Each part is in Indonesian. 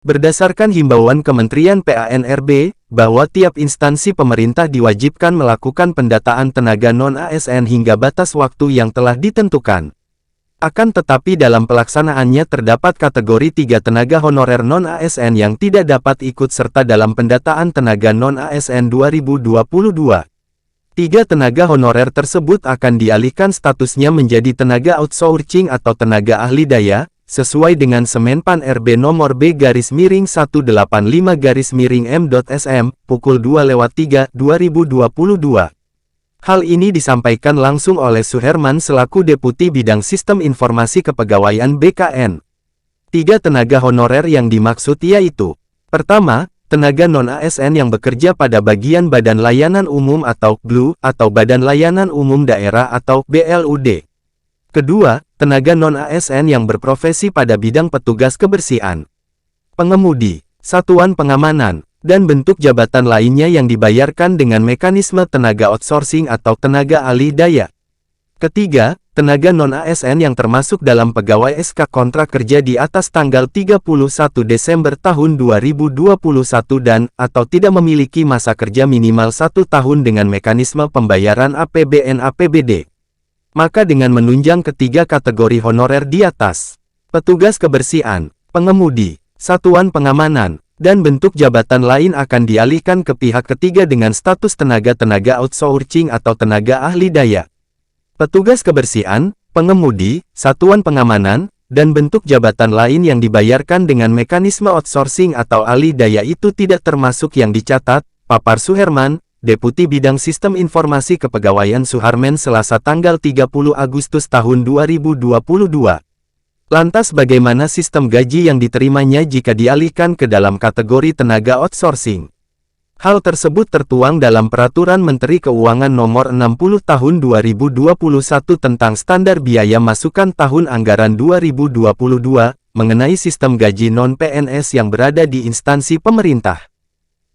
Berdasarkan himbauan Kementerian PANRB, bahwa tiap instansi pemerintah diwajibkan melakukan pendataan tenaga non-ASN hingga batas waktu yang telah ditentukan. Akan tetapi dalam pelaksanaannya terdapat kategori 3 tenaga honorer non-ASN yang tidak dapat ikut serta dalam pendataan tenaga non-ASN 2022. 3 tenaga honorer tersebut akan dialihkan statusnya menjadi tenaga outsourcing atau tenaga ahli daya, sesuai dengan Semenpan RB nomor B-185-M.SM, pukul 2:03, 2022. Hal ini disampaikan langsung oleh Suherman selaku Deputi Bidang Sistem Informasi Kepegawaian BKN. 3 tenaga honorer yang dimaksud yaitu: pertama, tenaga non-ASN yang bekerja pada bagian Badan Layanan Umum atau BLU, atau Badan Layanan Umum Daerah atau BLUD. Kedua, tenaga non-ASN yang berprofesi pada bidang petugas kebersihan, pengemudi, satuan pengamanan, dan bentuk jabatan lainnya yang dibayarkan dengan mekanisme tenaga outsourcing atau tenaga alih daya. Ketiga, tenaga non-ASN yang termasuk dalam pegawai SK kontrak kerja di atas tanggal 31 Desember tahun 2021 dan atau tidak memiliki masa kerja minimal 1 tahun dengan mekanisme pembayaran APBN/APBD. Maka dengan menunjang ketiga kategori honorer di atas, petugas kebersihan, pengemudi, satuan pengamanan, dan bentuk jabatan lain akan dialihkan ke pihak ketiga dengan status tenaga outsourcing atau tenaga ahli daya. Petugas kebersihan, pengemudi, satuan pengamanan, dan bentuk jabatan lain yang dibayarkan dengan mekanisme outsourcing atau ahli daya itu tidak termasuk yang dicatat, papar Suherman, Deputi Bidang Sistem Informasi Kepegawaian Suharmen Selasa tanggal 30 Agustus tahun 2022. Lantas bagaimana sistem gaji yang diterimanya jika dialihkan ke dalam kategori tenaga outsourcing? Hal tersebut tertuang dalam Peraturan Menteri Keuangan Nomor 60 Tahun 2021 tentang Standar Biaya Masukan Tahun Anggaran 2022, mengenai sistem gaji non-PNS yang berada di instansi pemerintah.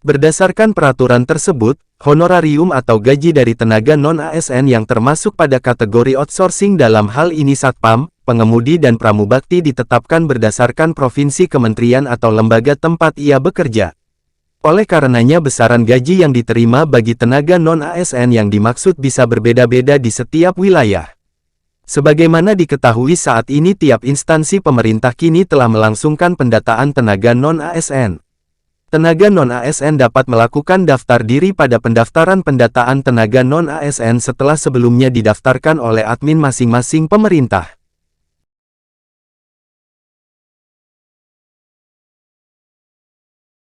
Berdasarkan peraturan tersebut, honorarium atau gaji dari tenaga non-ASN yang termasuk pada kategori outsourcing dalam hal ini satpam, pengemudi dan pramubakti ditetapkan berdasarkan provinsi kementerian atau lembaga tempat ia bekerja. Oleh karenanya besaran gaji yang diterima bagi tenaga non-ASN yang dimaksud bisa berbeda-beda di setiap wilayah. Sebagaimana diketahui saat ini tiap instansi pemerintah kini telah melangsungkan pendataan tenaga non-ASN. Tenaga non-ASN dapat melakukan daftar diri pada pendaftaran pendataan tenaga non-ASN setelah sebelumnya didaftarkan oleh admin masing-masing pemerintah.